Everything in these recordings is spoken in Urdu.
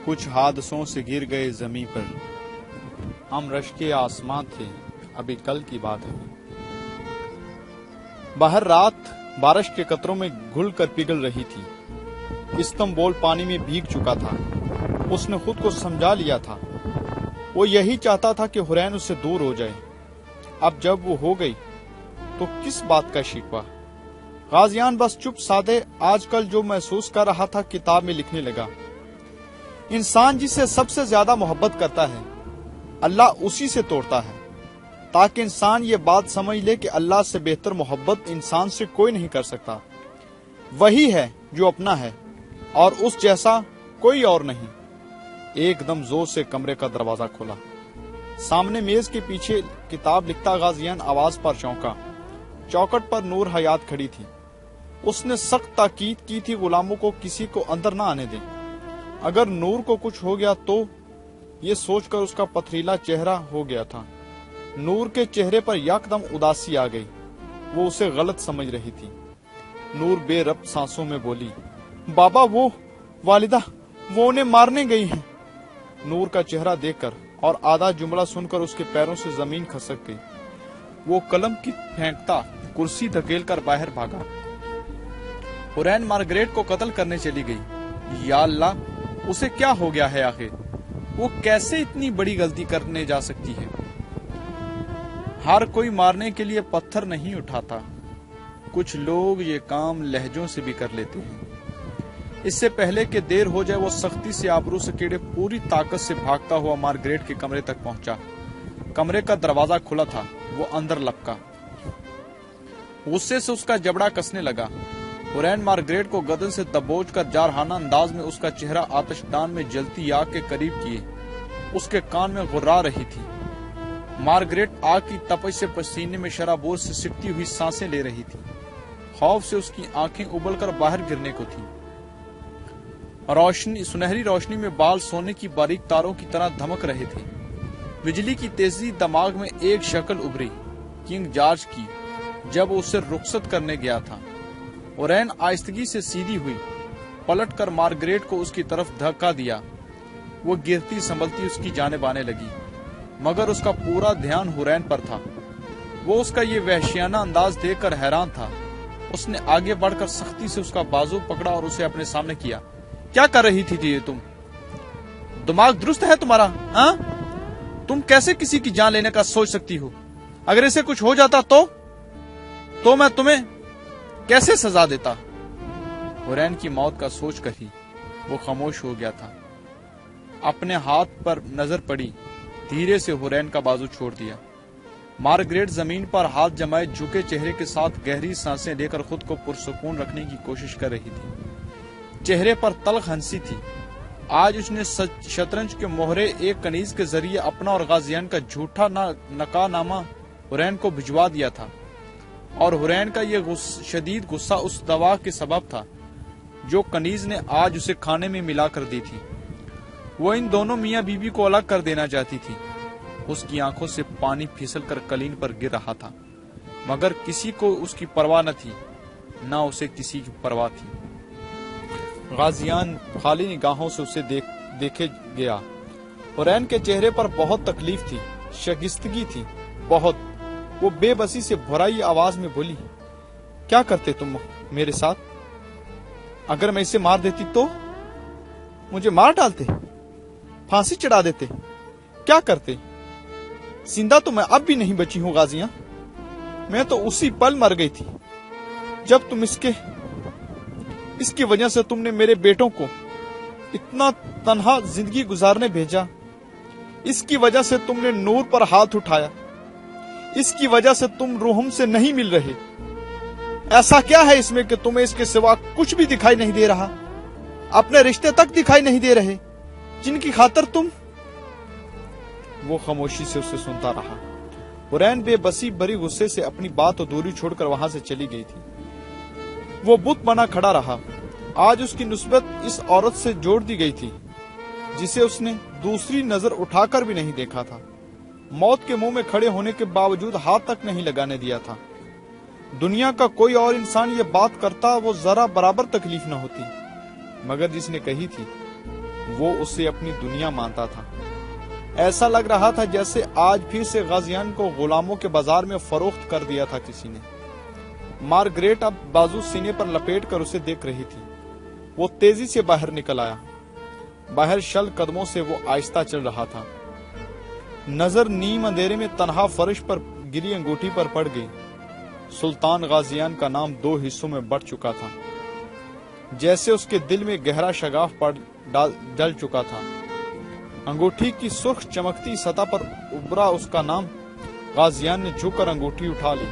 کچھ حادثوں سے گر گئے زمین پر، ہم رشکے آسماں تھے، ابھی کل کی بات ہے۔ باہر رات بارش کے قطروں میں گھل کر پگھل رہی تھی۔ استنبول پانی میں بھیگ چکا تھا۔ اس نے خود کو سمجھا لیا تھا، وہ یہی چاہتا تھا کہ حورین اس سے دور ہو جائے۔ اب جب وہ ہو گئی تو کس بات کا شکوہ؟ غازیان بس چپ سادے آج کل جو محسوس کر رہا تھا کتاب میں لکھنے لگا۔ انسان جس سے سب سے زیادہ محبت کرتا ہے، اللہ اسی سے توڑتا ہے، تاکہ انسان یہ بات سمجھ لے کہ اللہ سے بہتر محبت انسان سے کوئی نہیں کر سکتا۔ وہی ہے جو اپنا ہے اور اس جیسا کوئی اور نہیں۔ ایک دم زور سے کمرے کا دروازہ کھولا۔ سامنے میز کے پیچھے کتاب لکھتا غازیان آواز پر چونکا۔ چوکٹ پر نور حیات کھڑی تھی۔ اس نے سخت تاکید کی تھی غلاموں کو کسی کو اندر نہ آنے دیں۔ اگر نور کو کچھ ہو گیا تو یہ سوچ کر اس کا پتھریلا چہرہ ہو گیا تھا۔ نور کے چہرے پر یکدم اداسی آ گئی۔ وہ اسے غلط سمجھ رہی تھی۔ نور بے ربط سانسوں میں بولی، بابا وہ والدہ وہ انہیں مارنے گئی ہیں۔ نور کا چہرہ دیکھ کر اور آدھا جملہ سن کر اس کے پیروں سے زمین کھسک گئی۔ وہ قلم کی پھینکتا کرسی دھکیل کر باہر بھاگا۔ حورین مارگریٹ کو قتل کرنے چلی گئی۔ یا اللہ، اسے کیا ہو گیا ہے آخر؟ وہ کیسے اتنی بڑی غلطی کرنے جا سکتی ہے؟ ہر کوئی مارنے کے لیے پتھر نہیں اٹھاتا۔ کچھ لوگ یہ کام لہجوں سے بھی کر لیتے ہیں۔ اس سے پہلے کہ دیر ہو جائے وہ سختی سے آبرو سے کیڑے پوری طاقت سے بھاگتا ہوا مارگریٹ کے کمرے تک پہنچا۔ کمرے کا دروازہ کھلا تھا۔ وہ اندر لپکا۔ غصے سے اس کا جبڑا کسنے لگا۔ حورین مارگریٹ کو گردن سے دبوچ کر جارحانہ انداز میں اس کا چہرہ آتش دان میں جلتی آگ کے قریب کیے اس کے کان میں غرا رہی تھی۔ مارگریٹ آگ کی تپش سے پسینے میں شرابور سے سکتی ہوئی سانسیں لے رہی تھی۔ خوف سے اس کی آنکھیں ابل کر باہر گرنے کو تھیں۔ سنہری روشنی میں بال سونے کی باریک تاروں کی طرح دھمک رہے تھے۔ بجلی کی تیزی دماغ میں ایک شکل ابھری، کنگ جارج کی، جب وہ اسے رخصت کرنے گیا تھا۔ حورین آہستگی سے سیدھی ہوئی، پلٹ کر مارگریٹ کو اس کی طرف دھکا دیا۔ وہ گرتی سنبھلتی اس کی جانب آنے لگی، مگر اس کا پورا دھیان حورین پر تھا۔ وہ اس کا یہ وحشیانہ انداز دیکھ کر حیران تھا۔ اس نے آگے بڑھ کر سختی سے اس کا بازو پکڑا اور اسے اپنے سامنے کیا۔ کیا کر رہی تھی یہ تم؟ دماغ درست ہے تمہارا؟ ہاں؟ تم کیسے کسی کی جان لینے کا سوچ سکتی ہو؟ اگر اسے کچھ ہو جاتا تو میں تمہیں کیسے سزا دیتا؟ حورین کی موت کا سوچ کر ہی وہ خاموش ہو گیا تھا۔ اپنے ہاتھ پر نظر پڑی، دھیرے سے حورین کا بازو چھوڑ دیا۔ مارگریٹ زمین پر ہاتھ جمائے جھکے چہرے کے ساتھ گہری سانسیں لے کر خود کو پرسکون رکھنے کی کوشش کر رہی تھی۔ چہرے پر تلخ ہنسی تھی۔ آج اس نے شطرنج کے مہرے ایک کنیز کے ذریعے اپنا اور غازیان کا جھوٹا نکاح نامہ حورین کو بھجوا دیا تھا، اور حورین کا یہ شدید غصہ اس دوا کے سبب تھا جو کنیز نے آج اسے کھانے میں ملا کر دی تھی۔ وہ ان دونوں میاں بیوی کو الگ کر دینا چاہتی تھی۔ اس کی آنکھوں سے پانی پھسل کر قلین پر گر رہا تھا، مگر کسی کو اس کی پرواہ نہ تھی، نہ اسے کسی کی پرواہ تھی۔ غازیان خالی نگاہوں سے اسے دیکھے گیا۔ حورین کے چہرے پر بہت تکلیف تھی، شگستگی تھی، بہت۔ وہ بے بسی سے بھرائی آواز میں بولی، کیا کرتے تم میرے ساتھ؟ اگر میں اسے مار دیتی تو؟ مجھے مار ڈالتے؟ پھانسی چڑھا دیتے؟ کیا کرتے؟ زندہ تو میں اب بھی نہیں بچی ہوں غازیاں۔ میں تو اسی پل مر گئی تھی جب تم اس کی وجہ سے تم نے میرے بیٹوں کو اتنا تنہا زندگی گزارنے بھیجا۔ اس کی وجہ سے تم نے نور پر ہاتھ اٹھایا۔ اس کی وجہ سے تم روحم سے نہیں مل رہے۔ ایسا کیا ہے اس میں کہ تمہیں اس کے سوا کچھ بھی دکھائی نہیں دے رہا؟ اپنے رشتے تک دکھائی نہیں دے رہے جن کی خاطر تم؟ وہ خاموشی سے اسے سنتا رہا۔ حورین بے بسی بری غصے سے اپنی بات ادھوری چھوڑ کر وہاں سے چلی گئی تھی۔ وہ بت بنا کھڑا رہا۔ آج اس کی نسبت اس عورت سے جوڑ دی گئی تھی جسے اس نے دوسری نظر اٹھا کر بھی نہیں دیکھا تھا۔ موت کے منہ میں کھڑے ہونے کے باوجود ہاتھ تک نہیں لگانے دیا تھا۔ دنیا کا کوئی اور انسان یہ بات کرتا وہ ذرا برابر تکلیف نہ ہوتی، مگر جس نے کہی تھی وہ اسے اپنی دنیا مانتا تھا۔ ایسا لگ رہا تھا جیسے آج پھر سے غازیان کو غلاموں کے بازار میں فروخت کر دیا تھا کسی نے۔ مارگریٹ اب بازو سینے پر لپیٹ کر اسے دیکھ رہی تھی۔ وہ تیزی سے باہر نکل آیا۔ باہر شل قدموں سے وہ آہستہ چل رہا تھا۔ نظر نیم اندھیرے میں تنہا فرش پر گری انگوٹھی پر پڑ گئی۔ سلطان غازیان کا نام 2 حصوں میں بٹ چکا تھا، جیسے اس کے دل میں گہرا شگاف ڈل چکا تھا۔ انگوٹھی کی سرخ چمکتی سطح پر ابھرا اس کا نام۔ غازیان نے جھک کر انگوٹھی اٹھا لی۔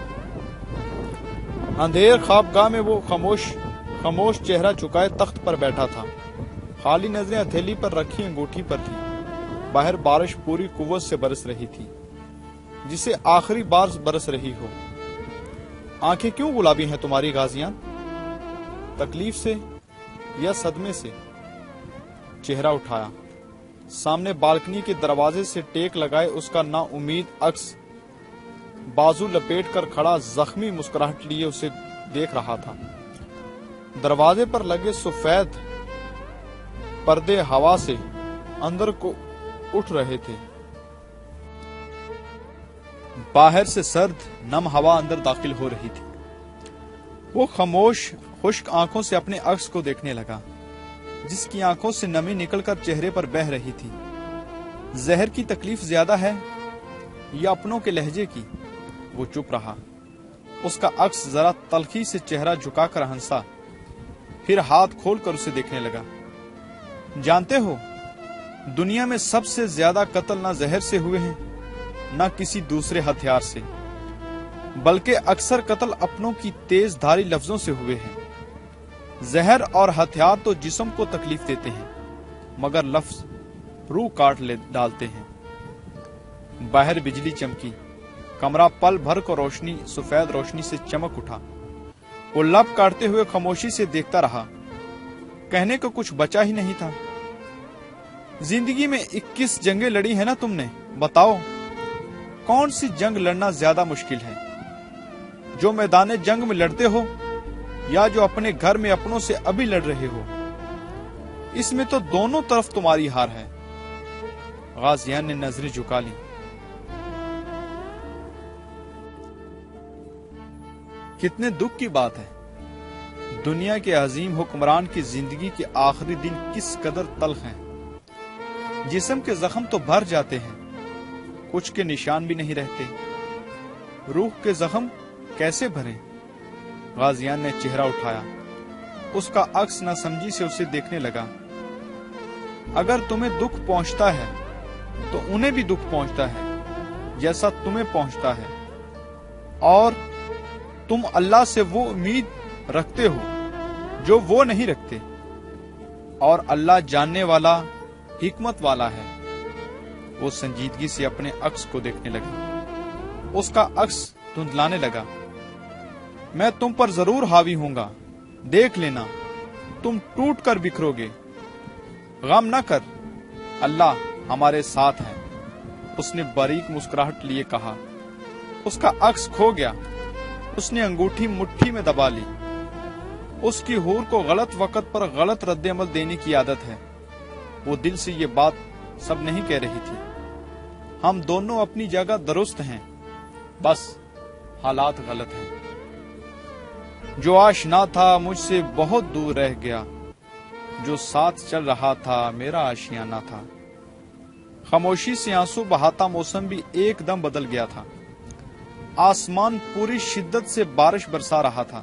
اندھیر خوابگاہ میں وہ خاموش چہرہ چکائے تخت پر بیٹھا تھا۔ خالی نظریں ہتھیلی پر رکھی انگوٹھی پر تھی۔ باہر بارش پوری قوت سے برس رہی تھی، جسے آخری بار برس رہی ہو۔ آنکھیں کیوں گلابی ہیں تمہاری غازیان؟ تکلیف سے یا صدمے سے؟ چہرہ اٹھایا۔ سامنے بالکنی کے دروازے سے ٹیک لگائے اس کا نا امید عکس بازو لپیٹ کر کھڑا زخمی مسکراہٹ لیے اسے دیکھ رہا تھا۔ دروازے پر لگے سفید پردے ہوا سے اندر کو اٹھ رہے تھے۔ باہر سے سرد نم ہوا اندر داخل ہو رہی تھی۔ وہ خاموش خشک آنکھوں سے اپنے عکس کو دیکھنے لگا، جس کی آنکھوں سے نمی نکل کر چہرے پر بہہ رہی تھی۔ زہر کی تکلیف زیادہ ہے یا اپنوں کے لہجے کی؟ وہ چپ رہا۔ اس کا عکس ذرا تلخی سے چہرہ جھکا کر ہنسا، پھر ہاتھ کھول کر اسے دیکھنے لگا۔ جانتے ہو، دنیا میں سب سے زیادہ قتل نہ زہر سے ہوئے ہیں، نہ کسی دوسرے ہتھیار سے، بلکہ اکثر قتل اپنوں کی تیز دھاری لفظوں سے ہوئے ہیں۔ زہر اور ہتھیار تو جسم کو تکلیف دیتے ہیں، مگر لفظ روح کاٹ ڈالتے ہیں۔ باہر بجلی چمکی، کمرہ پل بھر کو سفید روشنی سے چمک اٹھا۔ وہ لب کاٹتے ہوئے خاموشی سے دیکھتا رہا۔ کہنے کو کچھ بچا ہی نہیں تھا۔ زندگی میں 21 جنگیں لڑی ہیں نا تم نے، بتاؤ کون سی جنگ لڑنا زیادہ مشکل ہے؟ جو میدان جنگ میں لڑتے ہو یا جو اپنے گھر میں اپنوں سے ابھی لڑ رہے ہو؟ اس میں تو دونوں طرف تمہاری ہار ہے۔ غازیان نے نظریں جھکا لی۔ کتنے دکھ کی بات ہے، دنیا کے عظیم حکمران کی زندگی کے آخری دن کس قدر تلخ ہیں۔ جسم کے زخم تو بھر جاتے ہیں، کچھ کے نشان بھی نہیں رہتے، روح کے زخم کیسے بھریں؟ غازیان نے چہرہ اٹھایا۔ اس کا عکس نہ سمجھی سے اسے دیکھنے لگا۔ اگر تمہیں دکھ پہنچتا ہے تو انہیں بھی دکھ پہنچتا ہے جیسا تمہیں پہنچتا ہے، اور تم اللہ سے وہ امید رکھتے ہو جو وہ نہیں رکھتے، اور اللہ جاننے والا، حکمت والا ہے۔ وہ سنجیدگی سے اپنے عکس کو دیکھنے لگا۔ اس کا عکس دھندلانے لگا۔ میں تم پر ضرور حاوی ہوں گا، دیکھ لینا، تم ٹوٹ کر بکھرو گے۔ غم نہ کر، اللہ ہمارے ساتھ ہے، اس نے باریک مسکراہٹ لیے کہا۔ اس کا عکس کھو گیا۔ اس نے انگوٹھی مٹھی میں دبا لی۔ اس کی حور کو غلط وقت پر غلط رد عمل دینے کی عادت ہے۔ وہ دل سے یہ بات سب نہیں کہہ رہی تھی۔ ہم دونوں اپنی جگہ درست ہیں، بس حالات غلط ہیں۔ جو آشنا تھا مجھ سے بہت دور رہ گیا، جو ساتھ چل رہا تھا میرا آشیانہ تھا۔ خاموشی سے آنسو بہاتا موسم بھی ایک دم بدل گیا تھا۔ آسمان پوری شدت سے بارش برسا رہا تھا،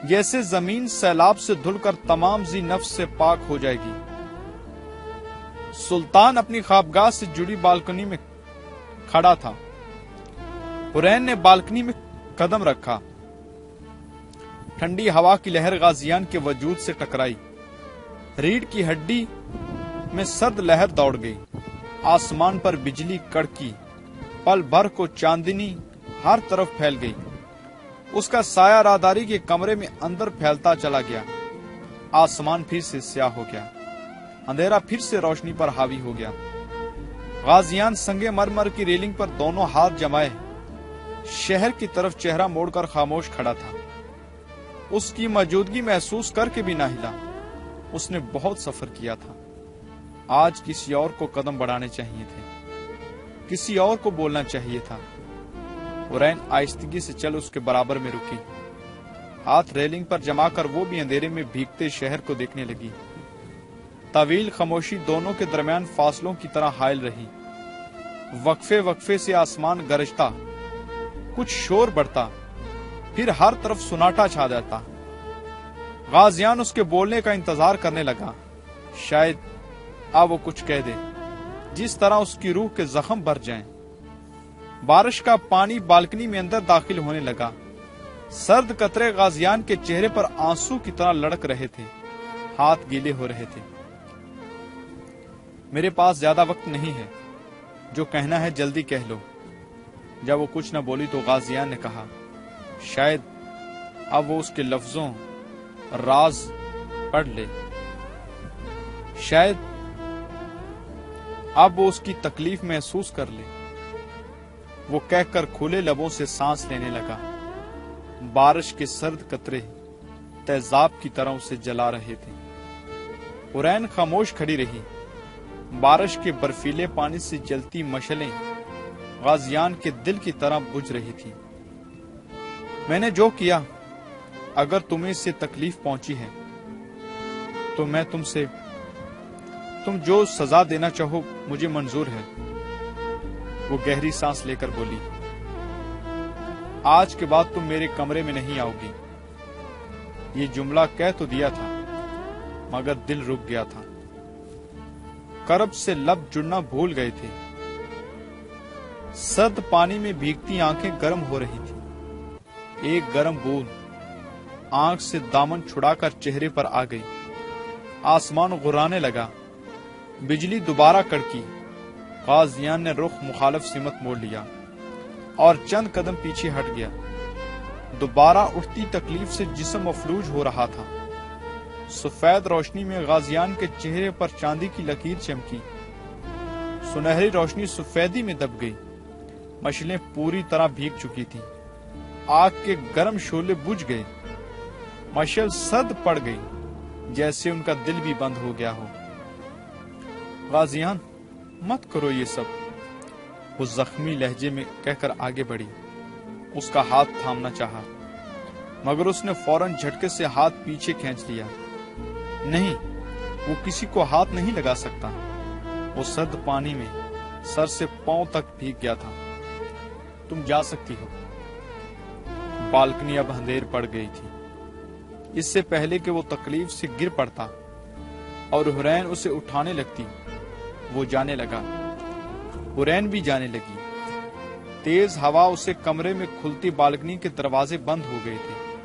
جیسے زمین سیلاب سے دھل کر تمام ذی نفس سے پاک ہو جائے گی۔ سلطان اپنی خوابگاہ سے جڑی بالکنی میں کھڑا تھا۔ حرین نے بالکنی میں قدم رکھا۔ ٹھنڈی ہوا کی لہر غازیان کے وجود سے ٹکرائی۔ ریڑھ کی ہڈی میں سرد لہر دوڑ گئی۔ آسمان پر بجلی کڑکی، پل بھر کو چاندنی ہر طرف پھیل گئی۔ اس کا سایہ راہداری کے کمرے میں اندر پھیلتا چلا گیا۔ آسمان پھر سے سیاہ ہو گیا، اندھیرا پھر سے روشنی پر حاوی ہو گیا۔ غازیان سنگے مرمر کی ریلنگ پر دونوں ہاتھ جمائے شہر کی طرف چہرہ موڑ کر خاموش کھڑا تھا۔ اس کی موجودگی محسوس کر کے بھی نہ ہلا۔ اس نے بہت سفر کیا تھا، آج کسی اور کو قدم بڑھانے چاہیے تھے، کسی اور کو بولنا چاہیے تھا۔ حورین آہستگی سے چل اس کے برابر میں رکی، ہاتھ ریلنگ پر جما کر وہ بھی اندھیرے میں بھیگتے شہر کو دیکھنے لگی۔ طویل خاموشی دونوں کے درمیان فاصلوں کی طرح حائل رہی۔ وقفے وقفے سے آسمان گرجتا، کچھ شور بڑھتا، پھر ہر طرف سناٹا چھا جاتا۔ غازیان اس کے بولنے کا انتظار کرنے لگا، شاید اب وہ کچھ کہہ دے جس طرح اس کی روح کے زخم بھر جائیں۔ بارش کا پانی بالکنی میں اندر داخل ہونے لگا، سرد قطرے غازیان کے چہرے پر آنسو کی طرح لڑک رہے تھے، ہاتھ گیلے ہو رہے تھے۔ میرے پاس زیادہ وقت نہیں ہے، جو کہنا ہے جلدی کہہ لو۔ جب وہ کچھ نہ بولی تو غازیان نے کہا، شاید اب وہ اس کے لفظوں راز پڑھ لے، شاید اب وہ اس کی تکلیف محسوس کر لے۔ وہ کہہ کر کھلے لبوں سے سانس لینے لگا۔ بارش کے سرد قطرے تیزاب کی طرح اسے جلا رہے تھے۔ حورین خاموش کھڑی رہی۔ بارش کے برفیلے پانی سے جلتی مشعلیں غازیان کے دل کی طرح بجھ رہی تھی۔ میں نے جو کیا، اگر تمہیں اس سے تکلیف پہنچی ہے تو میں تم جو سزا دینا چاہو مجھے منظور ہے۔ وہ گہری سانس لے کر بولی، آج کے بعد تم میرے کمرے میں نہیں آؤ گی۔ یہ جملہ کہہ تو دیا تھا مگر دل رک گیا تھا۔ کرب سے لب جڑنا بھول گئے تھے۔ سرد پانی میں بھیگتی آنکھیں گرم ہو رہی تھی۔ ایک گرم بوند آنکھ سے دامن چھڑا کر چہرے پر آ گئی۔ آسمان غرانے لگا، بجلی دوبارہ کڑکی۔ غازیان نے رخ مخالف سمت موڑ لیا اور چند قدم پیچھے ہٹ گیا۔ دوبارہ اٹھتی تکلیف سے جسم مفلوج ہو رہا تھا۔ سفید روشنی میں غازیان کے چہرے پر چاندی کی لکیر چمکی۔ سنہری روشنی سفیدی میں دب گئی۔ مشعلیں پوری طرح بھیگ چکی تھیں۔ آگ کے گرم شعلے بجھ گئے۔ مشعل سرد پڑ گئی، جیسے ان کا دل بھی بند ہو گیا ہو۔ غازیان، مت کرو یہ سب، وہ زخمی لہجے میں کہہ کر آگے بڑھی۔ اس کا ہاتھ تھامنا چاہا مگر اس نے فوراً جھٹکے سے ہاتھ پیچھے کھینچ لیا۔ نہیں، وہ کسی کو ہاتھ نہیں لگا سکتا۔ وہ سرد پانی میں سر سے پاؤں تک بھیگ گیا تھا۔ تم جا سکتی ہو۔ بالکنی اب اندھیر پڑ گئی تھی۔ اس سے پہلے کہ وہ تکلیف سے گر پڑتا اور حورین اسے اٹھانے لگتی، وہ جانے لگا۔ حورین بھی جانے لگی۔ تیز ہوا اسے کمرے میں کھلتی بالکنی کے دروازے بند ہو گئے تھے۔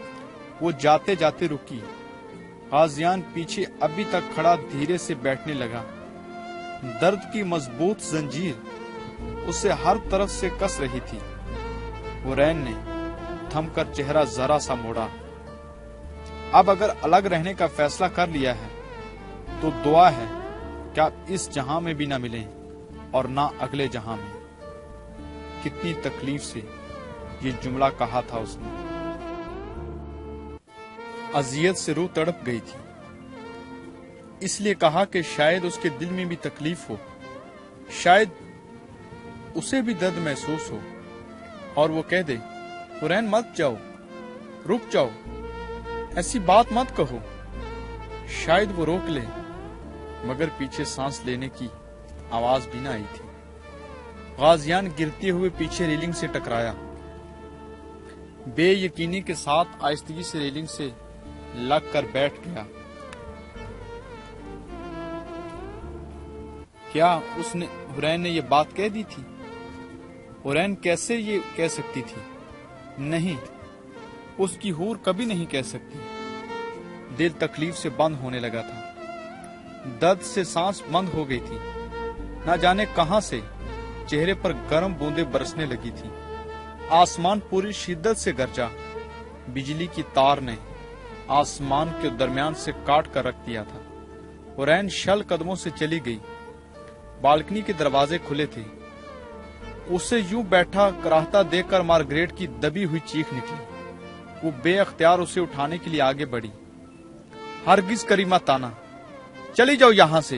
وہ جاتے جاتے رکی۔ غازیان پیچھے ابھی تک کھڑا دھیرے سے بیٹھنے لگا۔ درد کی مضبوط زنجیر اسے ہر طرف سے کس رہی تھی۔ حورین نے تھم کر چہرہ ذرا سا موڑا۔ اب اگر الگ رہنے کا فیصلہ کر لیا ہے تو دعا ہے کہ آپ اس جہاں میں بھی نہ ملیں اور نہ اگلے جہاں میں۔ کتنی تکلیف سے یہ جملہ کہا تھا اس نے۔ اذیت سے روح تڑپ گئی تھی، اس لیے کہا کہ شاید اس کے دل میں بھی تکلیف ہو، شاید اسے بھی درد محسوس ہو اور وہ کہہ دے، حورین مت جاؤ، رک جاؤ، ایسی بات مت کہو۔ شاید وہ روک لے مگر پیچھے سانس لینے کی آواز بھی نہ آئی تھی۔ غازیان گرتے ہوئے پیچھے ریلنگ سے ٹکرایا۔ بے یقینی کے ساتھ آہستگی سے ریلنگ سے لگ کر بیٹھ گیا۔ کیا اس نے حورین نے یہ بات کہہ دی تھی؟ حورین کیسے یہ کہہ سکتی تھی؟ نہیں، اس کی حور کبھی نہیں کہہ سکتی۔ دل تکلیف سے بند ہونے لگا تھا۔ درد سے سانس بند ہو گئی تھی۔ نہ جانے کہاں سے چہرے پر گرم بوندیں برسنے لگی تھی۔ آسمان پوری شدت سے گرجا۔ بجلی کی تار نے آسمان کے درمیان سے کاٹ کر رکھ دیا تھا۔ حورین شل قدموں سے چلی گئی۔ بالکنی کے دروازے کھلے تھے۔ اسے یوں بیٹھا کراہتا دیکھ کر مارگریٹ کی دبی ہوئی چیخ نکلی۔ وہ بے اختیار اسے اٹھانے کے لیے آگے بڑھی۔ ہرگز کریمہ تانا، چلی جاؤ یہاں سے۔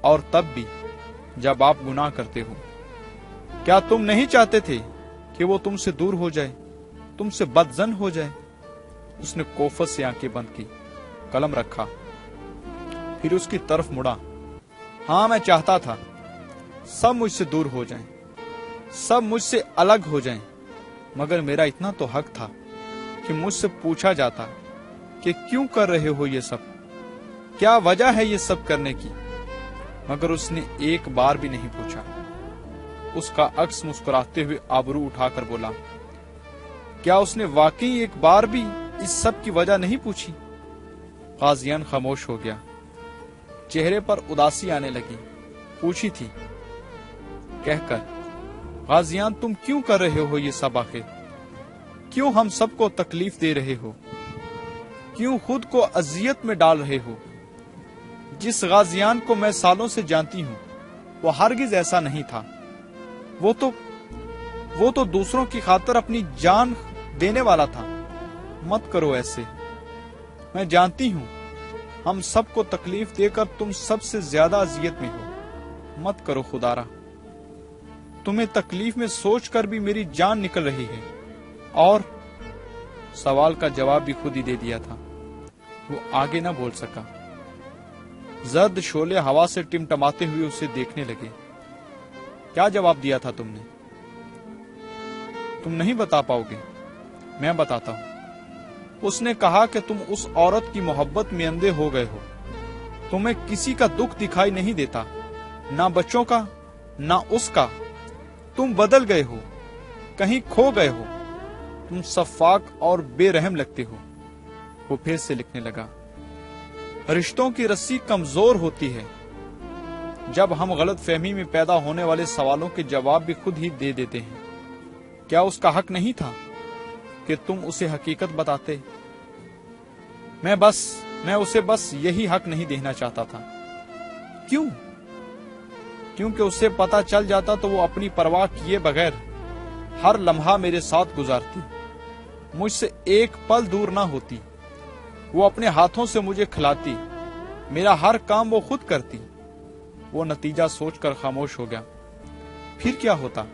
اور تب بھی جب آپ گناہ کرتے ہو۔ کیا تم نہیں چاہتے تھے کہ وہ تم سے دور ہو جائے، تم سے بدظن ہو جائے؟ اس نے کوفت سے آنکھیں بند کی، قلم رکھا، پھر اس کی طرف مڑا۔ ہاں، میں چاہتا تھا سب مجھ سے دور ہو جائیں، سب مجھ سے الگ ہو جائیں، مگر میرا اتنا تو حق تھا کہ مجھ سے پوچھا جاتا کہ کیوں کر رہے ہو یہ سب، کیا وجہ ہے یہ سب کرنے کی، مگر اس نے ایک بار بھی نہیں پوچھا۔ اس کا عکس مسکراتے ہوئے آبرو اٹھا کر بولا، کیا اس نے واقعی ایک بار بھی اس سب کی وجہ نہیں پوچھی؟ غازیان خاموش ہو گیا، چہرے پر اداسی آنے لگی۔ پوچھی تھی کہہ کر، غازیان تم کیوں کر رہے ہو یہ سب آخر؟ کیوں ہم سب کو تکلیف دے رہے ہو؟ کیوں خود کو اذیت میں ڈال رہے ہو؟ جس غازیان کو میں سالوں سے جانتی ہوں وہ ہرگز ایسا نہیں تھا۔ وہ تو دوسروں کی خاطر اپنی جان دینے والا تھا۔ مت کرو ایسے، میں جانتی ہوں ہم سب کو تکلیف دے کر تم سب سے زیادہ اذیت میں ہو۔ مت کرو خدارا، تمہیں تکلیف میں سوچ کر بھی میری جان نکل رہی ہے۔ اور سوال کا جواب بھی خود ہی دے دیا تھا۔ وہ آگے نہ بول سکا۔ زرد شعلے ہوا سے ٹمٹماتے ہوئے اسے دیکھنے لگے۔ کیا جواب دیا تھا تم نے؟ تم نہیں بتا پاؤ گے، میں بتاتا ہوں۔ اس نے کہا کہ تم اس عورت کی محبت میں اندھے ہو گئے ہو، تمہیں کسی کا دکھ دکھائی نہیں دیتا، نہ بچوں کا نہ اس کا۔ تم بدل گئے ہو، کہیں کھو گئے ہو، تم شفاق اور بے رحم لگتے ہو۔ وہ پھر سے لکھنے لگا، رشتوں کی رسی کمزور ہوتی ہے جب ہم غلط فہمی میں پیدا ہونے والے سوالوں کے جواب بھی خود ہی دے دیتے ہیں۔ کیا اس کا حق نہیں تھا کہ تم اسے حقیقت بتاتے؟ میں اسے بس یہی حق نہیں دینا چاہتا تھا۔ کیوں؟ کیونکہ اسے پتا چل جاتا تو وہ اپنی پرواہ کیے بغیر ہر لمحہ میرے ساتھ گزارتی، مجھ سے ایک پل دور نہ ہوتی، وہ اپنے ہاتھوں سے مجھے کھلاتی، میرا ہر کام وہ خود کرتی۔ وہ نتیجہ سوچ کر خاموش ہو گیا۔ پھر کیا ہوتا؟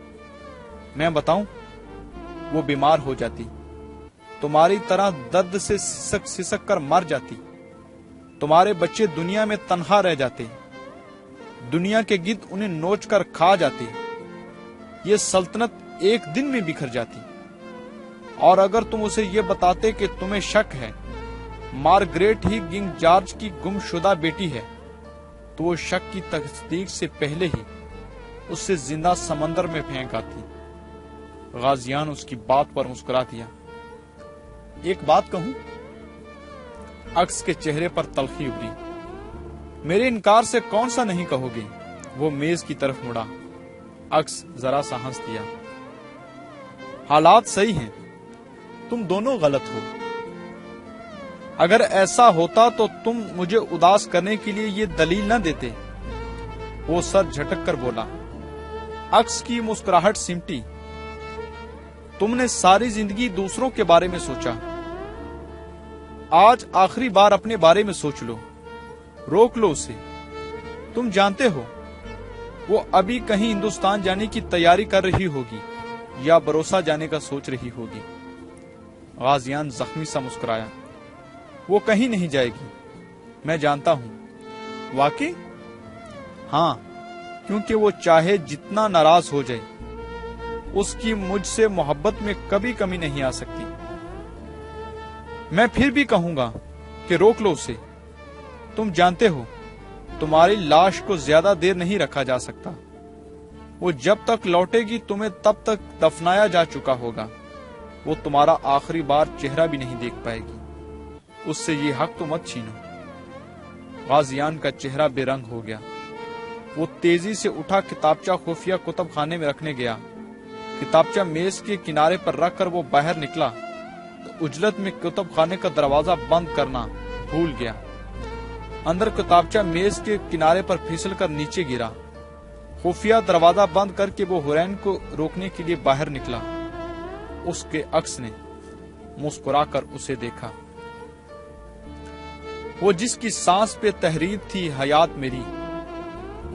میں بتاؤں؟ وہ بیمار ہو جاتی، تمہاری طرح درد سے سسک سسک کر مر جاتی، تمہارے بچے دنیا میں تنہا رہ جاتے، دنیا کے گدھ انہیں نوچ کر کھا جاتے، یہ سلطنت ایک دن میں بکھر جاتی۔ اور اگر تم اسے یہ بتاتے کہ تمہیں شک ہے مارگریٹ ہی کنگ جارج کی گم شدہ بیٹی ہے، تو وہ شک کی تصدیق سے پہلے ہی اس سے زندہ سمندر میں پھینک آتی۔ غازیان اس کی بات پر مسکرا دیا۔ ایک بات کہوں؟ عکس کے چہرے پر تلخی ابھری۔ میرے انکار سے کون سا نہیں کہو گے؟ وہ میز کی طرف مڑا۔ عکس ذرا سا ہنس دیا۔ حالات صحیح ہیں، تم دونوں غلط ہو۔ اگر ایسا ہوتا تو تم مجھے اداس کرنے کے لیے یہ دلیل نہ دیتے۔ وہ سر جھٹک کر بولا۔ عکس کی مسکراہٹ سمٹی۔ تم نے ساری زندگی دوسروں کے بارے میں سوچا، آج آخری بار اپنے بارے میں سوچ لو، روک لو اسے۔ تم جانتے ہو وہ ابھی کہیں ہندوستان جانے کی تیاری کر رہی ہوگی یا بروسا جانے کا سوچ رہی ہوگی۔ غازیان زخمی سا مسکرایا۔ وہ کہیں نہیں جائے گی، میں جانتا ہوں۔ واقعی؟ ہاں، کیونکہ وہ چاہے جتنا ناراض ہو جائے، اس کی مجھ سے محبت میں کبھی کمی نہیں آ سکتی۔ میں پھر بھی کہوں گا کہ روک لو اسے۔ تم جانتے ہو تمہاری لاش کو زیادہ دیر نہیں رکھا جا سکتا، وہ جب تک لوٹے گی تمہیں تب تک دفنایا جا چکا ہوگا، وہ تمہارا آخری بار چہرہ بھی نہیں دیکھ پائے گی۔ اس سے یہ حق تو مت چھینو۔ غازیان کا چہرہ بے رنگ ہو گیا۔ وہ تیزی سے اٹھا کتابچہ خفیہ کتب خانے میں رکھنے گیا۔ کتابچہ میز کے کنارے پر رکھ کر وہ باہر نکلا تو اجلت میں کتب خانے کا دروازہ بند کرنا بھول گیا۔ اندر کتابچہ میز کے کنارے پر پھسل کر نیچے گرا۔ خفیہ دروازہ بند کر کے وہ حرین کو روکنے کے لیے باہر نکلا۔ اس کے عکس نے مسکرا کر اسے دیکھا۔ وہ جس کی سانس پہ تحریر تھی حیات میری،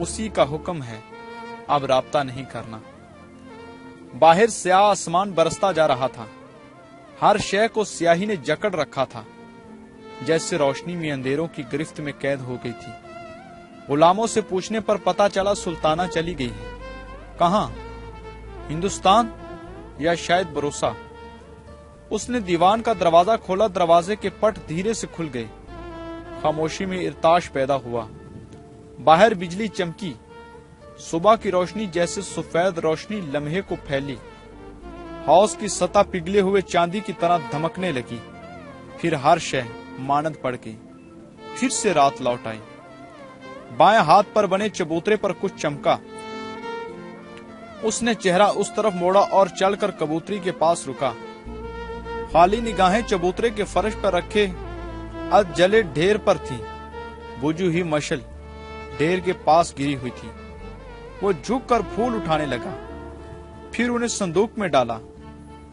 اسی کا حکم ہے، اب رابطہ نہیں کرنا۔ باہر سیاہ آسمان برستا جا رہا تھا، ہر شے کو سیاہی نے جکڑ رکھا تھا، جیسے روشنی میں اندھیروں کی گرفت میں قید ہو گئی تھی۔ غلاموں سے پوچھنے پر پتا چلا سلطانہ چلی گئی ہے۔ کہاں؟ ہندوستان یا شاید بروسا۔ اس نے دیوان کا دروازہ کھولا، دروازے کے پٹ دھیرے سے کھل گئے، خاموشی میں ارتعاش پیدا ہوا۔ باہر بجلی چمکی، صبح کی روشنی جیسے سفید روشنی لمحے کو پھیلی، حوض کی سطح پگھلے ہوئے چاندی کی طرح دھمکنے لگی، پھر ہر شے مانند پڑ گئی، پھر سے رات لوٹ آئی۔ بائیں ہاتھ پر بنے چبوترے پر کچھ چمکا، اس نے چہرہ اس طرف موڑا اور چل کر کبوتری کے پاس رکا۔ خالی نگاہیں چبوترے کے فرش پر رکھے اد جلے ڈھیر پر تھی، بجھی ہوئی مشل ڈھیر کے پاس گری ہوئی تھی۔ وہ جھک کر پھول اٹھانے لگا، پھر انہیں صندوق میں ڈالا۔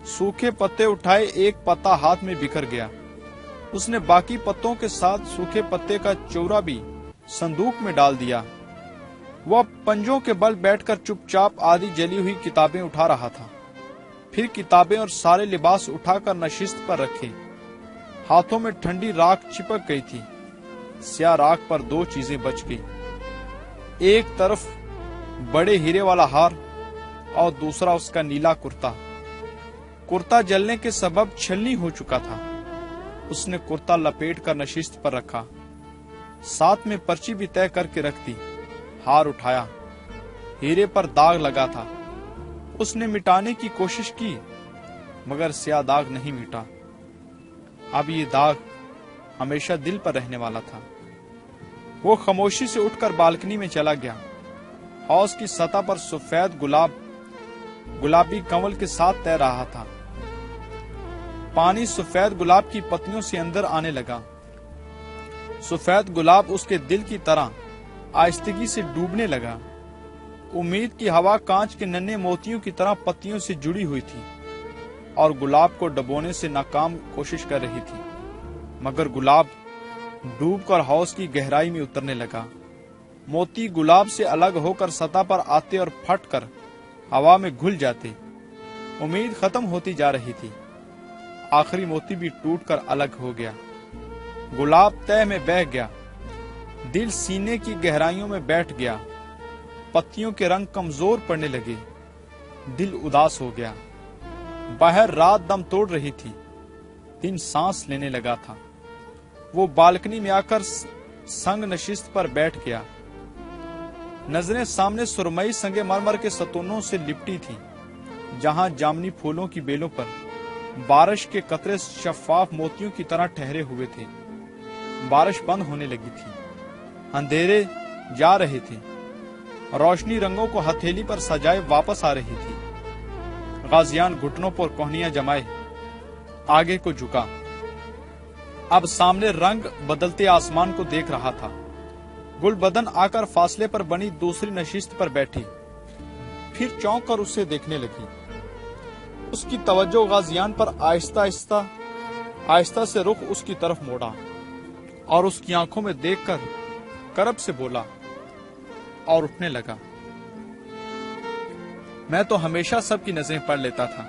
سوکھے پتے اٹھائے، ایک پتا ہاتھ میں بکھر گیا۔ اس نے باقی پتوں کے ساتھ سوکھے پتے کا چورا بھی صندوق میں ڈال دیا۔ وہ پنجوں کے بل بیٹھ کر چپ چاپ آدھی جلی ہوئی کتابیں اٹھا رہا تھا، پھر کتابیں اور سارے لباس اٹھا کر نشست پر رکھے۔ ہاتھوں میں ٹھنڈی راکھ چپک گئی تھی، سیاہ راکھ پر دو چیزیں بچ گئی، ایک طرف بڑے ہیرے والا ہار اور دوسرا اس کا نیلا کرتا۔ کرتا جلنے کے سبب چھلنی ہو چکا تھا۔ اس نے کرتا لپیٹ کر نشست پر رکھا، ساتھ میں پرچی بھی طے کر کے رکھ دی۔ ہار اٹھایا، ہیرے پر داغ لگا تھا۔ اس نے مٹانے کی کوشش کی، مگر سیاہ داغ نہیں مٹا۔ اب یہ داغ ہمیشہ دل پر رہنے والا تھا۔ وہ خاموشی سے اٹھ کر بالکنی میں چلا گیا۔ حوض کی سطح پر سفید گلابی کنول کے ساتھ تیر رہا تھا۔ پانی سفید گلاب کی پتیوں سے اندر آنے لگا۔ سفید گلاب اس کے دل کی طرح آہستگی سے ڈوبنے لگا۔ امید کی ہوا کانچ کے ننھے موتیوں کی طرح پتیوں سے جڑی ہوئی تھی اور گلاب کو ڈبونے سے ناکام کوشش کر رہی تھی، مگر گلاب ڈوب کر حوض کی گہرائی میں اترنے لگا۔ موتی گلاب سے الگ ہو کر سطح پر آتے اور پھٹ کر ہوا میں گھل جاتے۔ امید ختم ہوتی جا رہی تھی، آخری موتی بھی ٹوٹ کر الگ ہو گیا۔ گلاب تہ میں بہہ گیا، دل سینے کی گہرائیوں میں بیٹھ گیا۔ پتیوں کے رنگ کمزور پڑنے لگے، دل اداس ہو گیا۔ باہر رات دم توڑ رہی تھی، دن سانس لینے لگا تھا۔ وہ بالکنی میں آ کر سنگ نشست پر بیٹھ گیا۔ نظریں سامنے سرمئی سنگ مرمر کے ستونوں سے لپٹی تھی، جہاں جامنی پھولوں کی بیلوں پر بارش کے قطرے شفاف موتیوں کی طرح ٹھہرے ہوئے تھے۔ بارش بند ہونے لگی تھی، اندھیرے جا رہے تھے، روشنی رنگوں کو ہتھیلی پر سجائے واپس آ رہی تھی۔ غازیان گھٹنوں پر کوہنیاں جمائے آگے کو جھکا، اب سامنے رنگ بدلتے آسمان کو دیکھ رہا تھا۔ گل بدن آ کر فاصلے پر بنی دوسری نشست پر بیٹھی، پھر چونک کر اسے دیکھنے لگی۔ اس کی توجہ غازیان پر آہستہ سے رخ اس کی طرف موڑا اور اس کی آنکھوں میں دیکھ کر کرب سے بولا اور اٹھنے لگا۔ میں تو ہمیشہ سب کی نظریں پڑھ لیتا تھا،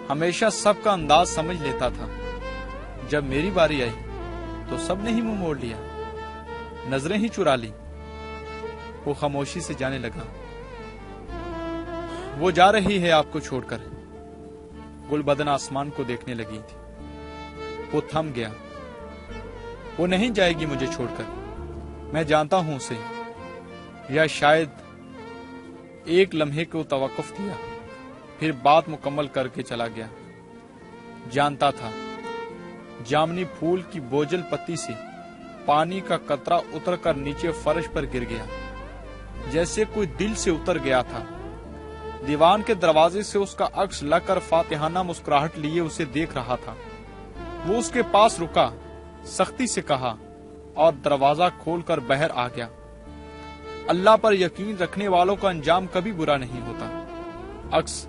ہمیشہ سب کا انداز سمجھ لیتا تھا۔ جب میری باری آئی تو سب نے ہی منہ موڑ لیا، نظریں ہی چرا لی۔ وہ خاموشی سے جانے لگا۔ وہ جا رہی ہے آپ کو چھوڑ کر۔ گل بدن آسمان کو دیکھنے لگی تھی۔ وہ تھم گیا۔ وہ نہیں جائے گی مجھے چھوڑ کر، میں جانتا ہوں اسے۔ یا شاید ایک لمحے کو توقف دیا، پھر بات مکمل کر کے چلا گیا۔ جانتا تھا جامنی پھول کی بوجھل پتی سے پانی کا قطرہ اتر کر نیچے فرش پر گر گیا، جیسے کوئی دل سے اتر گیا تھا۔ دیوان کے دروازے سے اس کا عکس لگ کر فاتحانہ مسکراہٹ لیے اسے دیکھ رہا تھا۔ وہ اس کے پاس رکا، سختی سے کہا اور دروازہ کھول کر باہر آ گیا۔ اللہ پر یقین رکھنے والوں کا انجام کبھی برا نہیں ہوتا۔ عکس